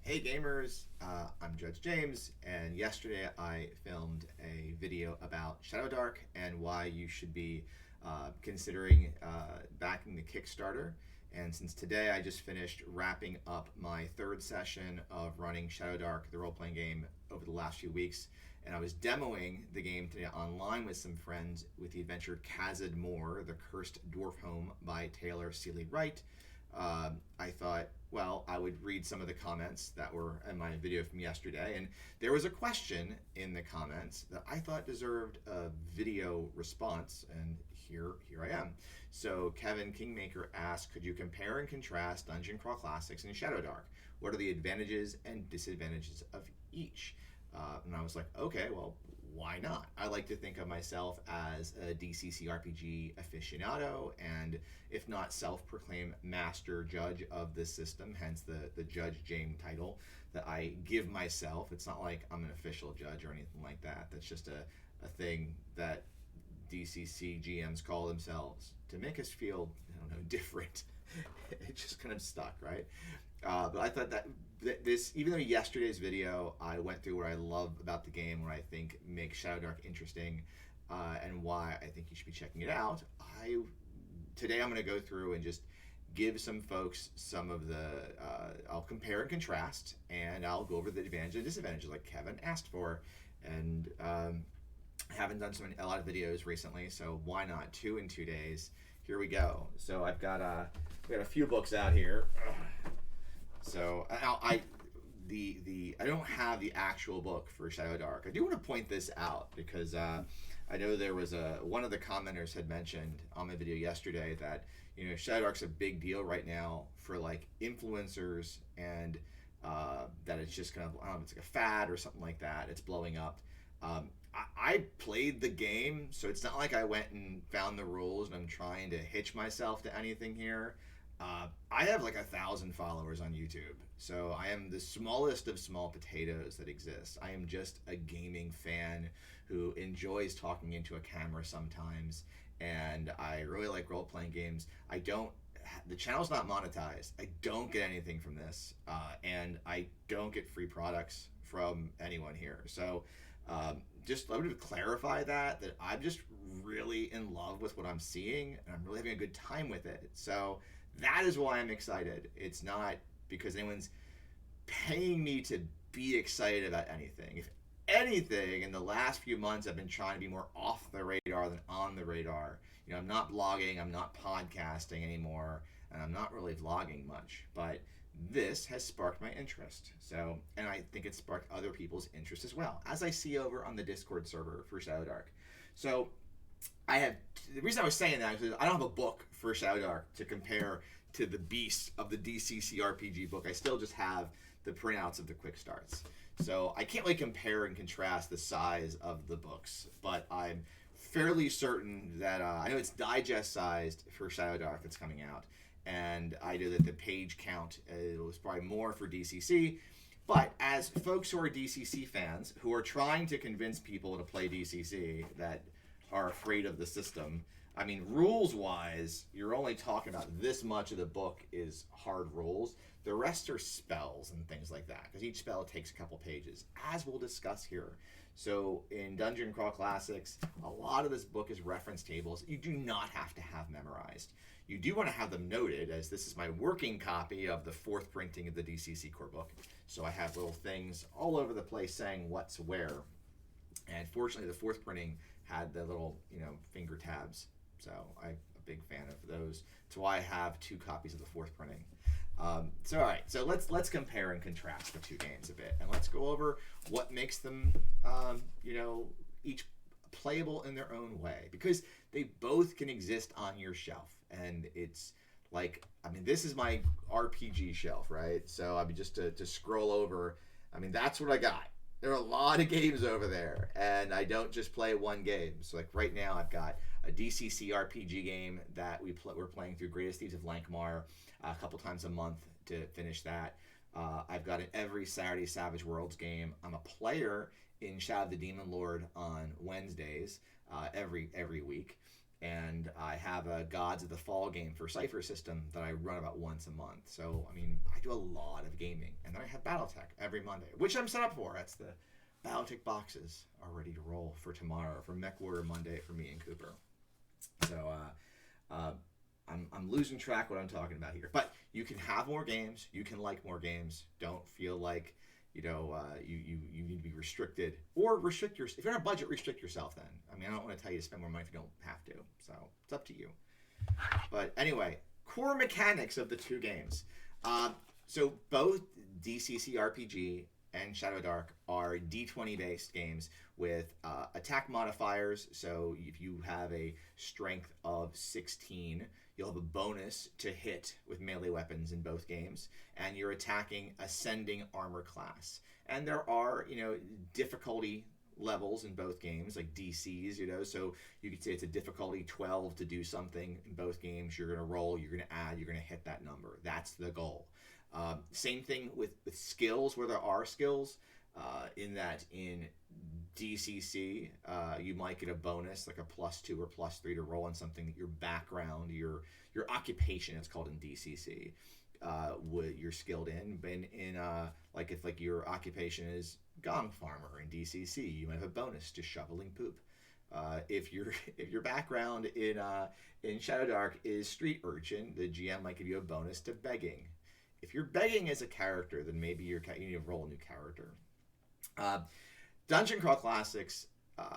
Hey gamers, I'm Judge James, and yesterday I filmed a video about Shadowdark and why you should be considering backing the Kickstarter. And since today I just finished wrapping up my third session of running Shadowdark, the role-playing game, over the last few weeks, and I was demoing the game today online with some friends with the adventure Khazad Moor, The Cursed Dwarf Home by Taylor Seeley Wright. I thought, well, I would read some of the comments that were in my video from yesterday, and there was a question in the comments that I thought deserved a video response, and here I am. So Kevin Kingmaker asked, could you compare and contrast Dungeon Crawl Classics and Shadowdark? What are the advantages and disadvantages of each? And I was like, okay, well, why not? I like to think of myself as a DCCRPG aficionado, and if not self-proclaimed master judge of this system, hence the Judge James title that I give myself. It's not like I'm an official judge or anything like that. That's just a thing that DCC GMs call themselves to make us feel, I don't know, different. It just kind of stuck, right? But I thought that this, even though yesterday's video I went through what I love about the game, what I think makes Shadowdark interesting, and why I think you should be checking it out, today I'm going to go through and just give some folks some of the, I'll compare and contrast, and I'll go over the advantages and disadvantages like Kevin asked for. And I haven't done a lot of videos recently, so why not? 2 in 2 days. Here we go. So I've got we got a few books out here. So I don't have the actual book for Shadowdark. I do want to point this out because I know there was one of the commenters had mentioned on my video yesterday that Shadowdark's a big deal right now for like influencers, and that it's just kind of, I don't know, it's like a fad or something like that. It's blowing up. I played the game, so it's not like I went and found the rules and I'm trying to hitch myself to anything here. I have like 1,000 followers on YouTube, so I am the smallest of small potatoes that exists. I am just a gaming fan who enjoys talking into a camera sometimes, and I really like role-playing games. The channel's not monetized. I don't get anything from this, and I don't get free products from anyone here. So just I wanted to clarify that I'm just really in love with what I'm seeing, and I'm really having a good time with it. So that is why I'm excited. It's not because anyone's paying me to be excited about anything. If anything, in the last few months, I've been trying to be more off the radar than on the radar. I'm not blogging, I'm not podcasting anymore, and I'm not really vlogging much. But this has sparked my interest. So, and I think it's sparked other people's interest as well, as I see over on the Discord server for Shadowdark. So the reason I was saying that is I don't have a book for Shadowdark to compare to the beast of the DCCRPG book. I still just have the printouts of the quick starts. So I can't really compare and contrast the size of the books, but I'm fairly certain that I know it's digest sized for Shadowdark that's coming out, and I know that the page count was probably more for DCC. But as folks who are DCC fans who are trying to convince people to play DCC that are afraid of the system, I mean, rules-wise, you're only talking about this much of the book is hard rules. The rest are spells and things like that, because each spell takes a couple pages, as we'll discuss here. So in Dungeon Crawl Classics, a lot of this book is reference tables. You do not have to have memorized. You do want to have them noted, as this is my working copy of the 4th printing of the DCC core book. So I have little things all over the place saying what's where. And fortunately, the 4th printing had the little, finger tabs. So I'm a big fan of those. That's why I have 2 copies of the 4th printing. So all right, so let's compare and contrast the 2 games a bit, and let's go over what makes them, each playable in their own way, because they both can exist on your shelf. And it's like, this is my RPG shelf, right? So just to scroll over, that's what I got. There are a lot of games over there, and I don't just play one game. So like right now I've got a DCC RPG game that we're playing through Greatest Thieves of Lankmar a couple times a month to finish that. I've got an every Saturday Savage Worlds game. I'm a player in Shadow of the Demon Lord on Wednesdays every week. and I have a Gods of the Fall game for Cypher system that I run about once a month. So I mean, I do a lot of gaming, and then I have BattleTech every Monday, which I'm set up for. That's the BattleTech boxes are ready to roll for tomorrow for Mech Warrior Monday for me and Cooper. So I'm losing track what I'm talking about here. But you can have more games. You can like more games. Don't feel like you need to be restricted, or restrict your. If you're on a budget, restrict yourself. Then I mean, I don't want to tell you to spend more money if you don't have to. So it's up to you. But anyway, core mechanics of the two games. So both DCCRPG and Shadowdark are D20 based games with attack modifiers. So if you have a strength of 16, you'll have a bonus to hit with melee weapons in both games, and you're attacking ascending armor class. And there are, difficulty levels in both games, like DCs, so you could say it's a difficulty 12 to do something in both games. You're going to roll, you're going to add, you're going to hit that number. That's the goal. Same thing with skills, where there are skills, in that in DCC, you might get a bonus, like a +2 or +3 to roll on something that your background, your occupation, it's called in DCC, you're skilled in. But like if like your occupation is gong farmer in DCC, you might have a bonus to shoveling poop. If your background in Shadowdark is street urchin, the GM might give you a bonus to begging. If you're begging as a character, then maybe you need to roll a new character. Dungeon Crawl Classics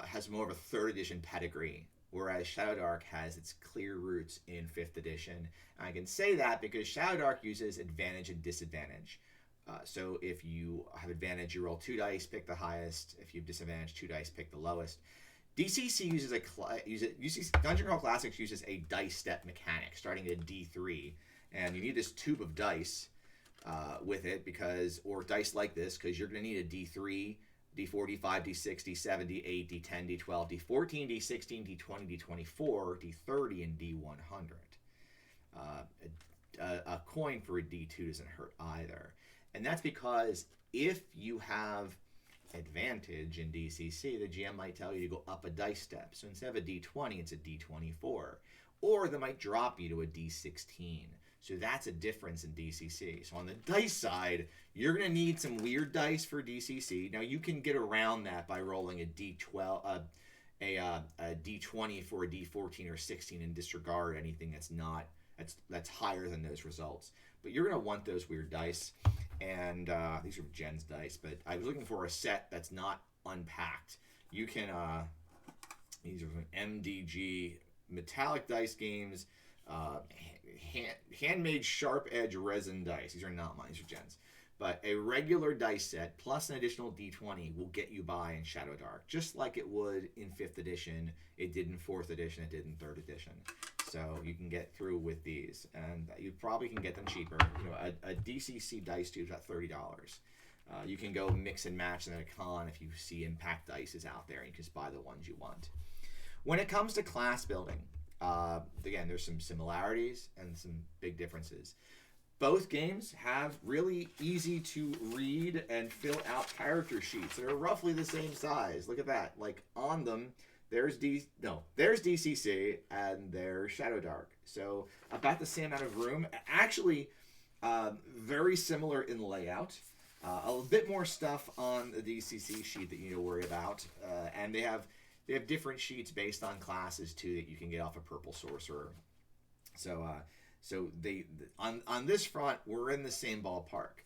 has more of a 3rd edition pedigree, whereas Shadowdark has its clear roots in 5th edition. And I can say that because Shadowdark uses advantage and disadvantage. So if you have advantage, you roll 2 dice, pick the highest. If you have disadvantage, 2 dice, pick the lowest. DCC Dungeon Crawl Classics uses a dice step mechanic, starting at D3, and you need this tube of dice with it, or dice like this, because you're going to need a D3, D4, D5, D6, D7, D8, D10, D12, D14, D16, D20, D24, D30, and D100. A coin for a D2 doesn't hurt either. And that's because if you have advantage in DCC, the GM might tell you to go up a dice step. So instead of a D20, it's a D24. Or they might drop you to a D16. So that's a difference in DCC. So on the dice side, you're going to need some weird dice for DCC. Now you can get around that by rolling a D12, a D20 for a D14 or 16, and disregard anything that's higher than those results. But you're going to want those weird dice. And these are Jen's dice, but I was looking for a set that's not unpacked. You can, these are from MDG metallic dice games, handmade sharp edge resin dice. These are not mine, these are Jen's. But a regular dice set plus an additional D20 will get you by in Shadowdark, just like it would in 5th edition, it did in 4th edition, it did in 3rd edition. So you can get through with these, and you probably can get them cheaper. A DCC dice tube is about $30. You can go mix and match them at a con if you see impact dice is out there, and you can just buy the ones you want. When it comes to class building, again, there's some similarities and some big differences. Both games have really easy to read and fill out character sheets that are roughly the same size. Look at that. Like on them, there's DCC and there's Shadowdark. So about the same amount of room. Actually, very similar in layout. A bit more stuff on the DCC sheet that you need to worry about. And they have different sheets based on classes too that you can get off a Purple Sorcerer. So they on this front, we're in the same ballpark.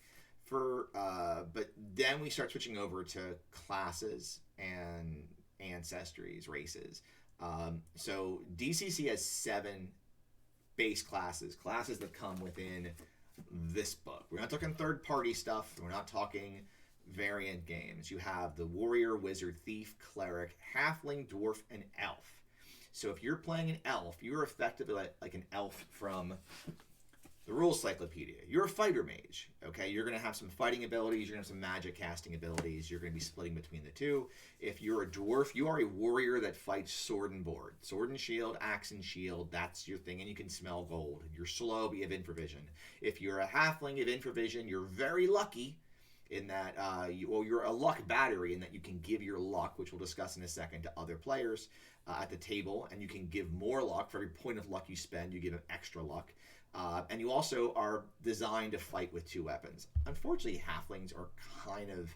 But then we start switching over to classes and ancestries, races. So DCC has 7 base classes that come within this book. We're not talking third-party stuff. We're not talking variant games. You have the warrior, wizard, thief, cleric, halfling, dwarf, and elf. So if you're playing an elf, you're effectively like an elf from the Rules Cyclopedia. You're a fighter mage, okay? You're going to have some fighting abilities. You're going to have some magic casting abilities. You're going to be splitting between the two. If you're a dwarf, you are a warrior that fights sword and board. Sword and shield, axe and shield, that's your thing, and you can smell gold. You're slow, but you have infravision. If you're a halfling, you have infravision. You're very lucky in that you're a luck battery in that you can give your luck, which we'll discuss in a second, to other players at the table, and you can give more luck. For every point of luck you spend, you give them extra luck. And you also are designed to fight with 2 weapons. Unfortunately, halflings are kind of...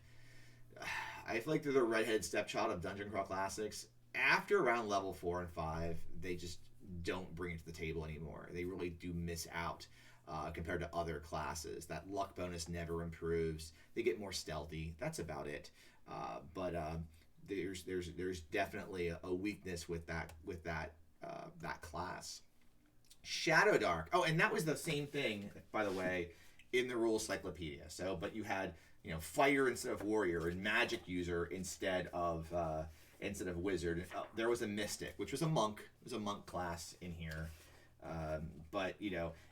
I feel like they're the redheaded stepchild of Dungeon Crawl Classics. After around level 4 and 5, they just don't bring it to the table anymore. They really do miss out compared to other classes. That luck bonus never improves. They get more stealthy. That's about it. But there's definitely a weakness with that class. Shadowdark. Oh, and that was the same thing, by the way, in the rule cyclopedia. So, but you had fighter instead of warrior and magic user instead of wizard. There was a mystic, which was a monk. It was a monk class in here. But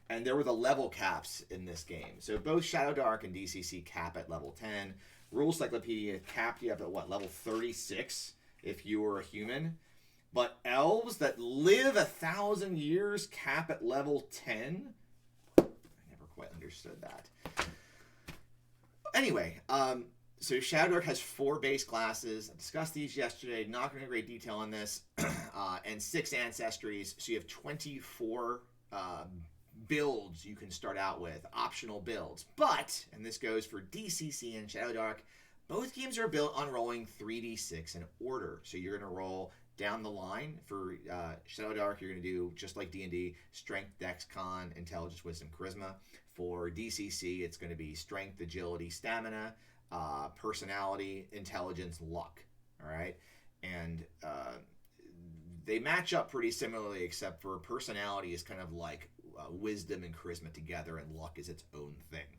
and there were the level caps in this game. So both Shadowdark and DCC cap at level 10. Rule cyclopedia capped you up at level 36 if you were a human. But elves that live 1,000 years cap at level 10? I never quite understood that. Anyway, so Shadowdark has 4 base classes. I discussed these yesterday. Not going into great detail on this. And 6 ancestries. So you have 24 builds you can start out with. Optional builds. But, and this goes for DCC and Shadowdark, both games are built on rolling 3d6 in order. So you're going to roll... down the line for Shadowdark, you're going to do, just like D&D, Strength, Dex, Con, Intelligence, Wisdom, Charisma. For DCC, it's going to be Strength, Agility, Stamina, Personality, Intelligence, Luck. All right? And they match up pretty similarly, except for Personality is kind of like Wisdom and Charisma together, and Luck is its own thing.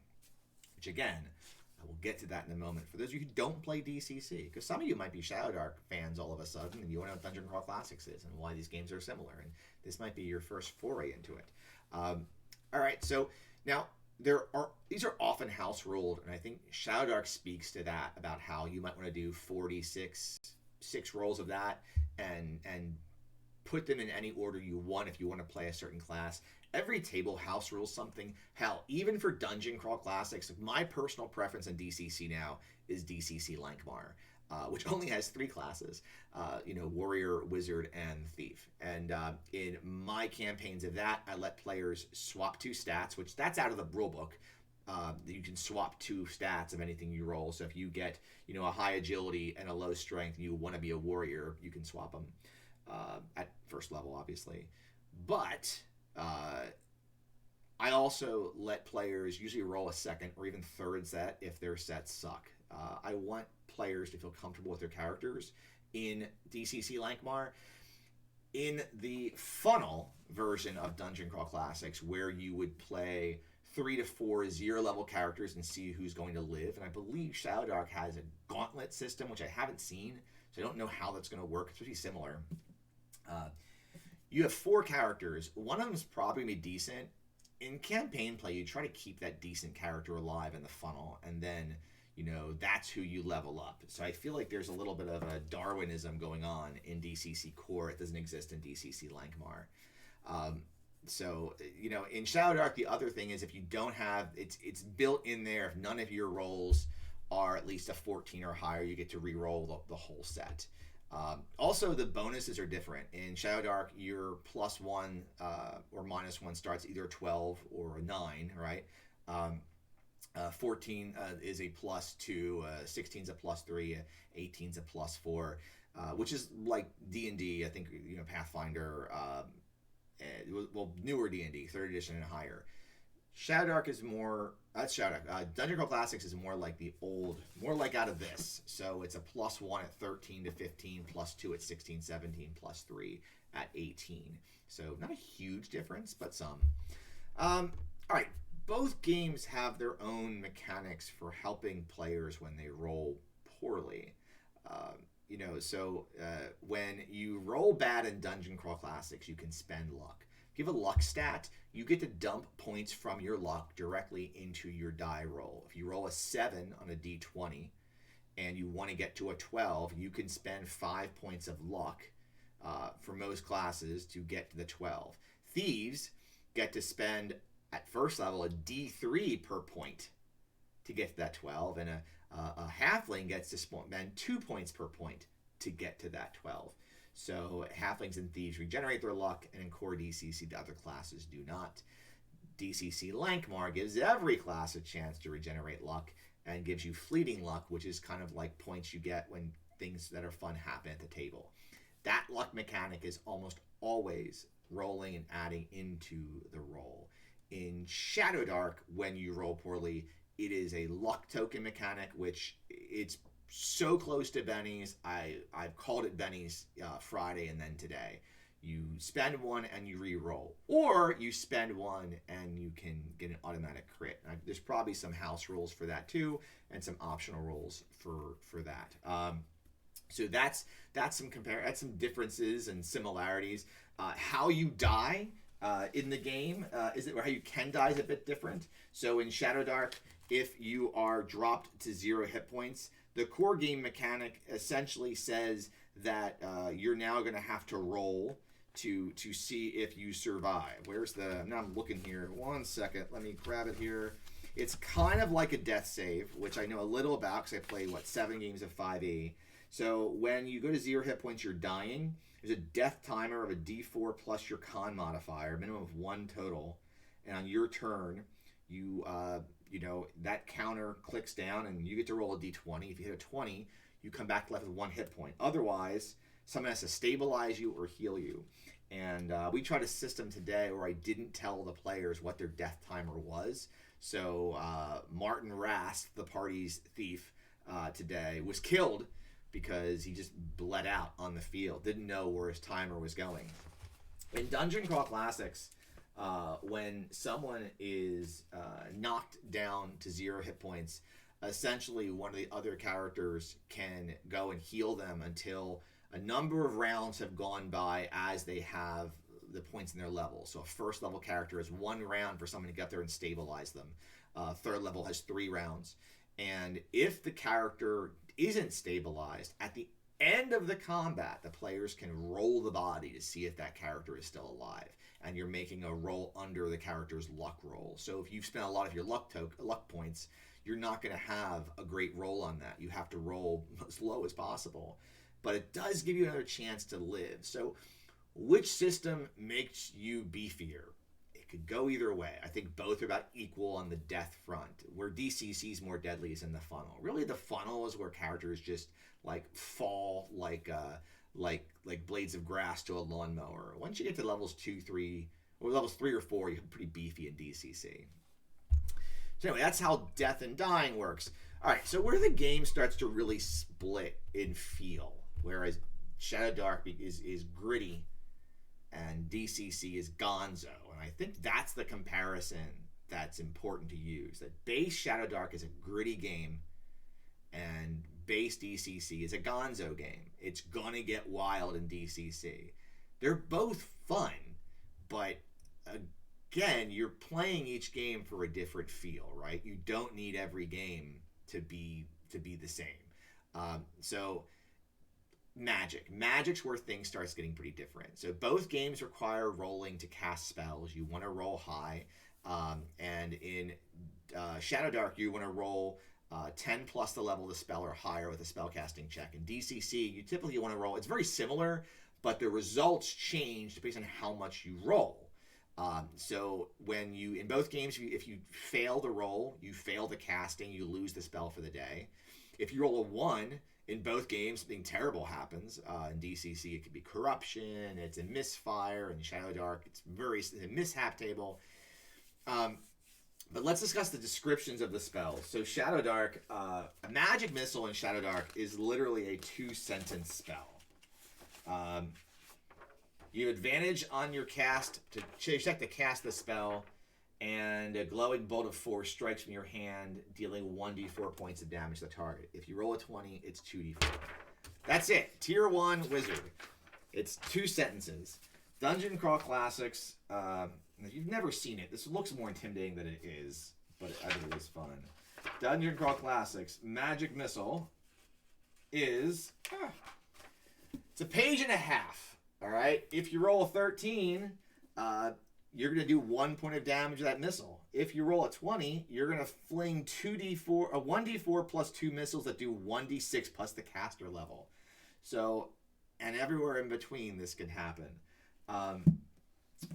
Which, again... we'll get to that in a moment. For those of you who don't play DCC, because some of you might be Shadowdark fans all of a sudden, and you want to know what Dungeon Crawl Classics is and why these games are similar, and this might be your first foray into it. All right, so now these are often house ruled, and I think Shadowdark speaks to that about how you might want to do 46 rolls of that and put them in any order you want if you want to play a certain class. Every table house rules something. Hell, even for Dungeon Crawl Classics, my personal preference in DCC now is DCC Lankmar, which only has 3 classes, Warrior, Wizard, and Thief. And in my campaigns of that, I let players swap 2 stats, which that's out of the rulebook. You can swap 2 stats of anything you roll. So if you get, a high agility and a low strength, and you want to be a warrior, you can swap them at first level, obviously. But... I also let players usually roll a second or even third set if their sets suck. I want players to feel comfortable with their characters in DCC Lankmar. In the funnel version of Dungeon Crawl Classics, where you would play 3 to 4 0-level characters and see who's going to live, and I believe Shadowdark has a gauntlet system, which I haven't seen, so I don't know how that's going to work. It's pretty similar. You have 4 characters. One of them is probably going to be decent. In campaign play, you try to keep that decent character alive in the funnel, and then, that's who you level up. So I feel like there's a little bit of a Darwinism going on in DCC Core. It doesn't exist in DCC Lankmar. In Shadowdark, the other thing is if you don't have... It's built in there. If none of your rolls are at least a 14 or higher, you get to re-roll the whole set. Also, the bonuses are different. In Shadowdark, your +1 or -1 starts either a 12 or a 9, right? 14 is a +2, 16 is a +3, 18 is a +4, which is like D&D, I think, Pathfinder, newer D&D, 3rd edition and higher. Shadowdark is more... That's Shadowdark. Dungeon Crawl Classics is more like the old... More like out of this. So it's a +1 at 13 to 15, +2 at 16, 17, +3 at 18. So not a huge difference, but some. All right. Both games have their own mechanics for helping players when they roll poorly. When you roll bad in Dungeon Crawl Classics, you can spend luck. If you have a luck stat, you get to dump points from your luck directly into your die roll. If you roll a 7 on a d20 and you want to get to a 12, you can spend 5 points of luck for most classes to get to the 12. Thieves get to spend, at first level, a d3 per point to get to that 12, and a halfling gets to spend 2 points per point to get to that 12. So halflings and thieves regenerate their luck, and in core DCC, the other classes do not. DCC Lankmar gives every class a chance to regenerate luck and gives you fleeting luck, which is kind of like points you get when things that are fun happen at the table. That luck mechanic is almost always rolling and adding into the roll. In Shadowdark, when you roll poorly, it is a luck token mechanic, which it's so close to Benny's. I've called it Benny's Friday and then today. You spend one and you re-roll, or you spend one and you can get an automatic crit. There's probably some house rules for that too, and some optional rules for that. So that's some differences and similarities. How you die in the game or how you can die is a bit different. So in Shadowdark, if you are dropped to 0 hit points, the core game mechanic essentially says that you're now going to have to roll to see if you survive. Now I'm looking here. 1 second. Let me grab it here. It's kind of like a death save, which I know a little about because I played, 7 games of 5e. So when you go to 0 hit points, you're dying. There's a death timer of a d4 plus your con modifier, minimum of 1 total. And on your turn, that counter clicks down and you get to roll a d20. If you hit a 20, you come back left with 1 hit point. Otherwise, someone has to stabilize you or heal you. And we tried a system today where I didn't tell the players what their death timer was. So Martin Rast, the party's thief today, was killed because he just bled out on the field, didn't know where his timer was going. In Dungeon Crawl Classics, when someone is knocked down to 0 hit points, essentially one of the other characters can go and heal them until a number of rounds have gone by as they have the points in their level. So a first level character has 1 round for someone to get there and stabilize them. Third level has 3 rounds. And if the character isn't stabilized, at the end of the combat, the players can roll the body to see if that character is still alive. And you're making a roll under the character's luck roll. So if you've spent a lot of your luck points, you're not going to have a great roll on that. You have to roll as low as possible. But it does give you another chance to live. So which system makes you beefier? It could go either way. I think both are about equal on the death front. Where DCC is more deadly is in the funnel. Really, the funnel is where characters just fall like blades of grass to a lawnmower. Once you get to levels 2, 3, or levels 3 or 4, you're pretty beefy in DCC. So anyway, that's how death and dying works. All right, so where the game starts to really split in feel, whereas Shadowdark is gritty and DCC is gonzo. And I think that's the comparison that's important to use. That base Shadowdark is a gritty game and base DCC is a gonzo game. It's gonna get wild in DCC. They're both fun, but again, you're playing each game for a different feel, right? You don't need every game to be the same. So Magic's where things starts getting pretty different. So both games require rolling to cast spells. You want to roll high, and in Shadowdark you want to roll 10 plus the level of the spell or higher with a spellcasting check. In DCC you typically want to roll. It's very similar, but the results change based on how much you roll. So when you in both games, if you fail the roll, you fail the casting, you lose the spell for the day. If you roll a 1, in both games, something terrible happens. In DCC, it could be corruption, it's a misfire. In Shadowdark, it's a mishap table. But let's discuss the descriptions of the spells. So Shadowdark, a magic missile in Shadowdark is literally a 2-sentence spell. You have advantage on your cast to check to cast the spell, and a glowing bolt of force strikes from your hand, dealing 1d4 points of damage to the target. If you roll a 20, it's 2d4. That's it. Tier 1 Wizard. It's 2 sentences. Dungeon Crawl Classics. If you've never seen it, this looks more intimidating than it is, but I think it is fun. Dungeon Crawl Classics. Magic Missile is... it's a page and a half. All right? If you roll a 13... you're going to do 1 point of damage to that missile. if you roll a 20, you're going to fling 2d4, a 1d4 plus 2 missiles that do 1d6 plus the caster level. So, and everywhere in between this could happen.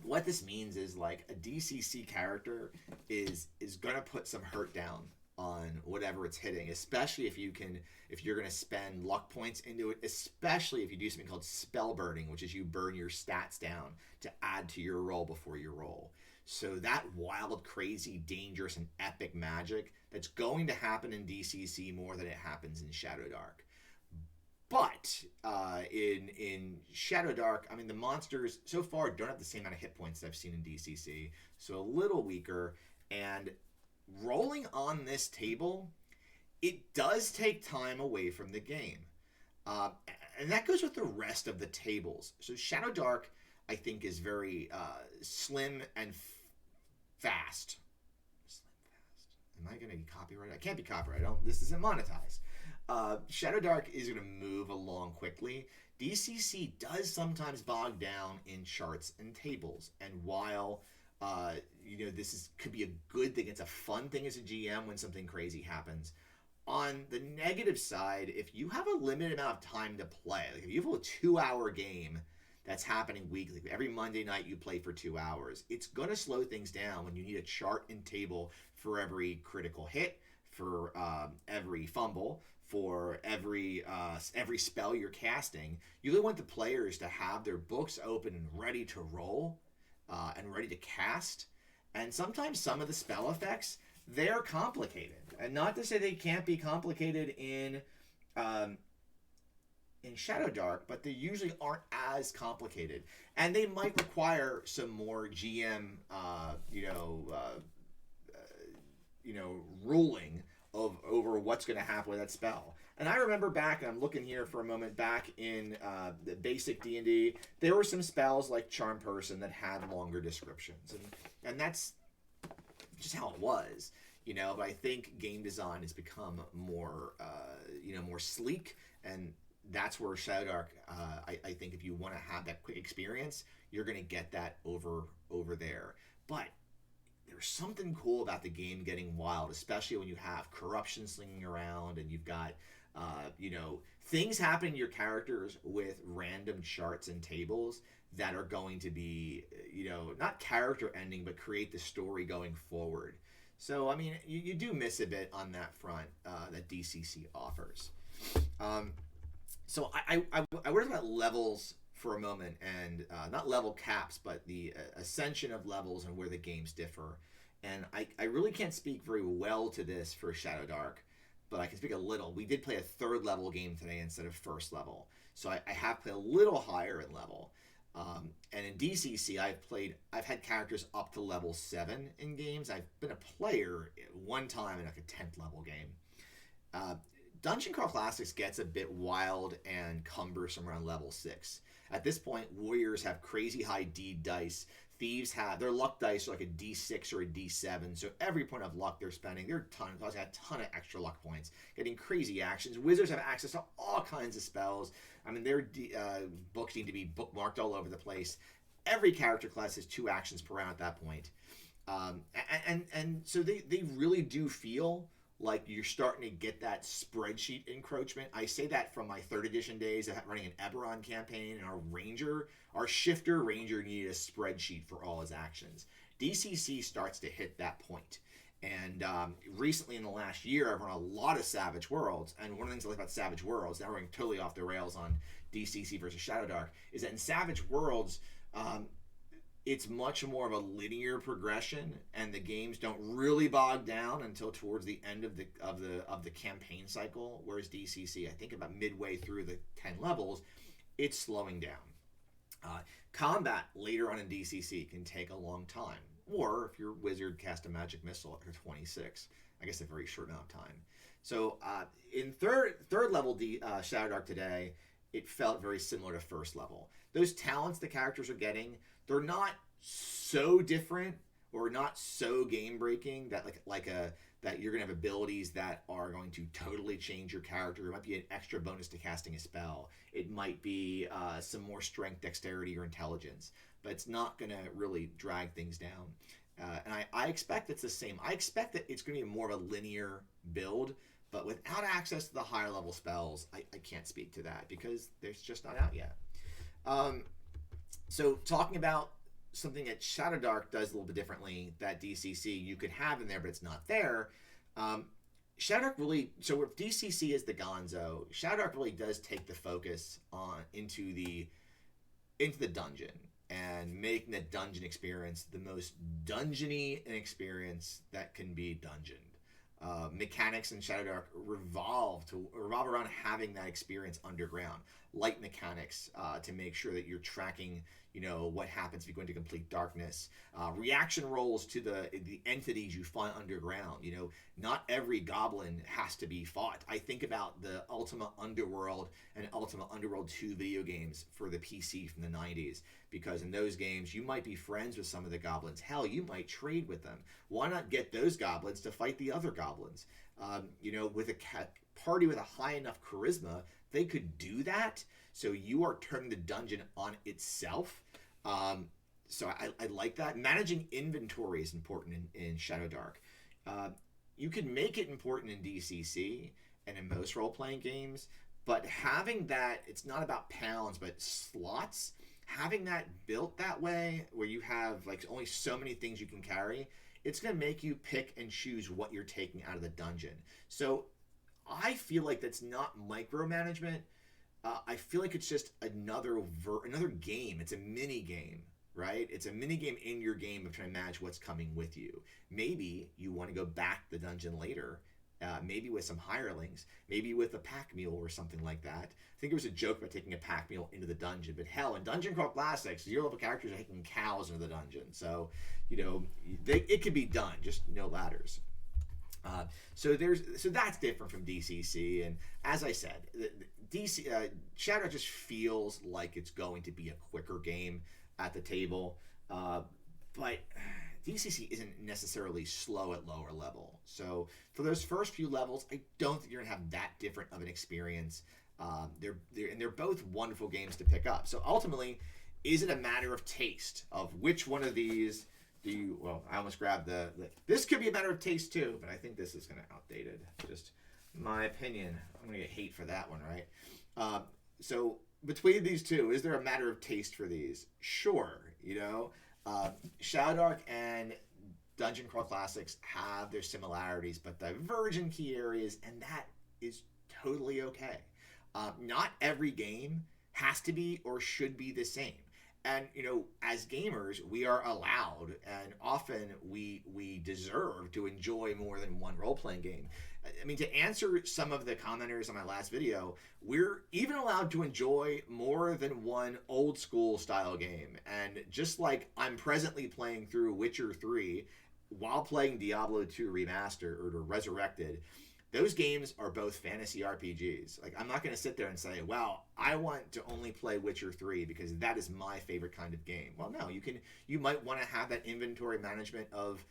What this means is like a DCC character is going to put some hurt down on whatever it's hitting, especially if you're going to spend luck points into it, especially if you do something called spell burning, which is you burn your stats down to add to your roll before you roll. So that wild, crazy, dangerous, and epic magic that's going to happen in DCC more than it happens in Shadowdark. But in Shadowdark, I mean, the monsters so far don't have the same amount of hit points that I've seen in DCC, so a little weaker. And rolling on this table, it does take time away from the game. And that goes with the rest of the tables. So Shadowdark, I think, is very slim and fast. Am I going to be copyrighted? I can't be copyrighted. This isn't monetized. Shadowdark is going to move along quickly. DCC does sometimes bog down in charts and tables. And while this could be a good thing, it's a fun thing as a GM when something crazy happens. On the negative side, if you have a limited amount of time to play, like if you have a 2-hour game that's happening weekly, every Monday night you play for 2 hours, it's going to slow things down when you need a chart and table for every critical hit, for every fumble, for every spell you're casting. You really want the players to have their books open and ready to roll and ready to cast. And sometimes some of the spell effects, they're complicated. And not to say they can't be complicated in Shadowdark, but they usually aren't as complicated. And they might require some more GM, ruling over what's going to happen with that spell. And I remember back, and I'm looking here for a moment, back in the basic D&D, there were some spells like Charm Person that had longer descriptions. And that's just how it was. But I think game design has become more, more sleek, and that's where Shadowdark, I think if you want to have that quick experience, you're going to get that over there. But there's something cool about the game getting wild, especially when you have corruption slinging around and you've got, things happening to your characters with random charts and tables that are going to be, not character ending, but create the story going forward. So, I mean, you do miss a bit on that front that DCC offers. So I worried about levels for a moment, and not level caps, but the ascension of levels and where the games differ. And I really can't speak very well to this for Shadowdark, but I can speak a little. We did play a 3rd level game today instead of 1st level. So I have played a little higher in level. And in DCC, I've had characters up to level 7 in games. I've been a player one time in like a 10th level game. Dungeon Crawl Classics gets a bit wild and cumbersome around level 6. At this point, warriors have crazy high D dice. Thieves have their luck dice are like a D6 or a D7. So every point of luck they're spending, they're a ton of extra luck points, getting crazy actions. Wizards have access to all kinds of spells. I mean, their books need to be bookmarked all over the place. Every character class has 2 actions per round at that point. And so they really do feel like you're starting to get that spreadsheet encroachment. I say that from my 3rd edition days of running an Eberron campaign, and our shifter ranger needed a spreadsheet for all his actions. DCC starts to hit that point. And recently in the last year, I've run a lot of Savage Worlds, and one of the things I like about Savage Worlds, now we're going totally off the rails on DCC versus Shadowdark, is that in Savage Worlds, it's much more of a linear progression, and the games don't really bog down until towards the end of the campaign cycle. Whereas DCC, I think about midway through the 10 levels, it's slowing down. Combat later on in DCC can take a long time, or if your wizard cast a magic missile after 26, I guess a very short amount of time. So in third level Shadowdark today, it felt very similar to 1st level. Those talents the characters are getting, they're not so different or not so game breaking that that you're gonna have abilities that are going to totally change your character. It might be an extra bonus to casting a spell. It might be some more strength, dexterity, or intelligence, but it's not gonna really drag things down. And I expect it's the same. I expect that it's going to be more of a linear build, but without access to the higher level spells, I can't speak to that because there's just not out yet. So talking about something that Shadowdark does a little bit differently that DCC you could have in there, but it's not there. Shadowdark really, so if DCC is the Gonzo, Shadowdark really does take the focus on into the dungeon and making the dungeon experience the most dungeony an experience that can be dungeoned. Mechanics in Shadowdark revolve around having that experience underground. Light mechanics to make sure that you're tracking, what happens if you go into complete darkness. Reaction rolls to the entities you find underground. Not every goblin has to be fought. I think about the Ultima Underworld and Ultima Underworld 2 video games for the PC from the 90s, because in those games you might be friends with some of the goblins. Hell, you might trade with them. Why not get those goblins to fight the other goblins? With a party with a high enough charisma, they could do that. So you are turning the dungeon on itself. So I like that. Managing inventory is important in Shadowdark. You can make it important in DCC and in most role-playing games, but having that, it's not about pounds, but slots, having that built that way, where you have like only so many things you can carry, it's going to make you pick and choose what you're taking out of the dungeon. So I feel like that's not micromanagement. I feel like it's just another game. It's a mini game, right? It's a mini game in your game of trying to manage what's coming with you. Maybe you want to go back to the dungeon later, maybe with some hirelings, maybe with a pack mule or something like that. I think there was a joke about taking a pack mule into the dungeon, but hell, in Dungeon Crawl Classics, 0-level characters are taking cows into the dungeon. So, it could be done, just no ladders. So that's different from DCC, and as I said, Shadow just feels like it's going to be a quicker game at the table, but DCC isn't necessarily slow at lower level. So for those first few levels, I don't think you're gonna have that different of an experience. They're both wonderful games to pick up. So ultimately, is it a matter of taste of which one of these? I almost grabbed this could be a matter of taste too, but I think this is kind of outdated. Just my opinion. I'm going to get hate for that one, right? So between these two, is there a matter of taste for these? Sure. Shadowdark and Dungeon Crawl Classics have their similarities, but diverge in key areas, and that is totally okay. Not every game has to be or should be the same. And, as gamers, we are allowed, and often we deserve to enjoy more than one role-playing game. I mean, to answer some of the commenters on my last video, we're even allowed to enjoy more than one old-school style game. And just like I'm presently playing through Witcher 3 while playing Diablo 2 Remastered or Resurrected, those games are both fantasy RPGs. Like, I'm not going to sit there and say, well, I want to only play Witcher 3 because that is my favorite kind of game. Well, no, you might want to have that inventory management of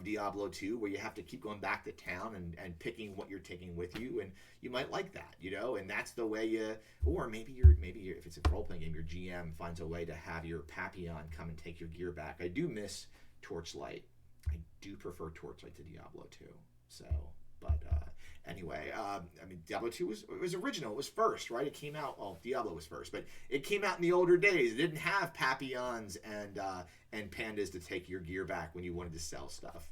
Diablo 2 where you have to keep going back to town and picking what you're taking with you, and you might like that, and that's the way or maybe if it's a role-playing game, your GM finds a way to have your Papillon come and take your gear back. I do miss Torchlight. I do prefer Torchlight to Diablo 2. So, but anyway, Diablo 2 was original. It was first, right? It came out. Well, Diablo was first, but it came out in the older days. It didn't have Papillons and pandas to take your gear back when you wanted to sell stuff.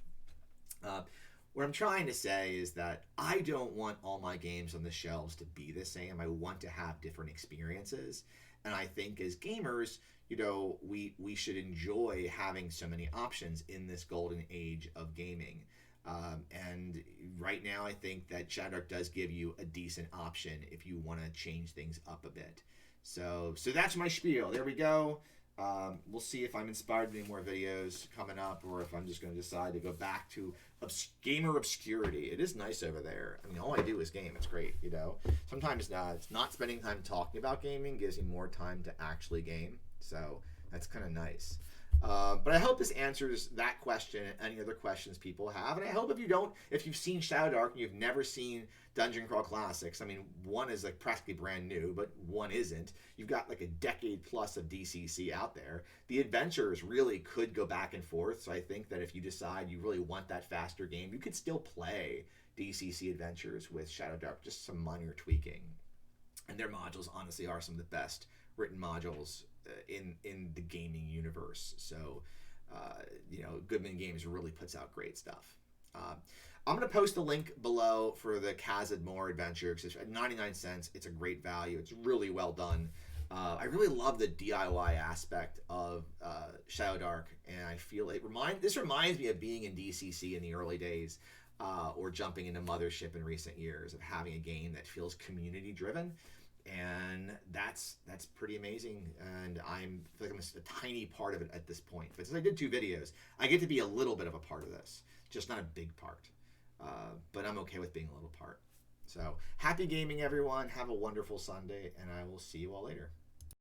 What I'm trying to say is that I don't want all my games on the shelves to be the same. I want to have different experiences, and I think as gamers, we should enjoy having so many options in this golden age of gaming. And right now, I think that Shadowdark does give you a decent option if you want to change things up a bit. So that's my spiel. There we go. We'll see if I'm inspired to do more videos coming up, or if I'm just going to decide to go back to gamer obscurity. It is nice over there. I mean, all I do is game. It's great, Sometimes it's not spending time talking about gaming gives me more time to actually game. So that's kind of nice. But I hope this answers that question and any other questions people have. And I hope if you've seen Shadowdark and you've never seen Dungeon Crawl Classics, I mean, one is like practically brand new, but one isn't. You've got like a decade plus of DCC out there. The adventures really could go back and forth. So I think that if you decide you really want that faster game, you could still play DCC Adventures with Shadowdark, just some minor tweaking. And their modules honestly are some of the best written modules in the gaming universe. So, Goodman Games really puts out great stuff. I'm going to post a link below for the Khazad Moor adventure because at 99 cents, it's a great value. It's really well done. I really love the DIY aspect of Shadowdark, and I feel this reminds me of being in DCC in the early days, or jumping into Mothership in recent years, of having a game that feels community driven. And that's pretty amazing, and I feel like I'm just a tiny part of it at this point. But since I did 2 videos, I get to be a little bit of a part of this, just not a big part. But I'm okay with being a little part. So happy gaming, everyone. Have a wonderful Sunday, and I will see you all later.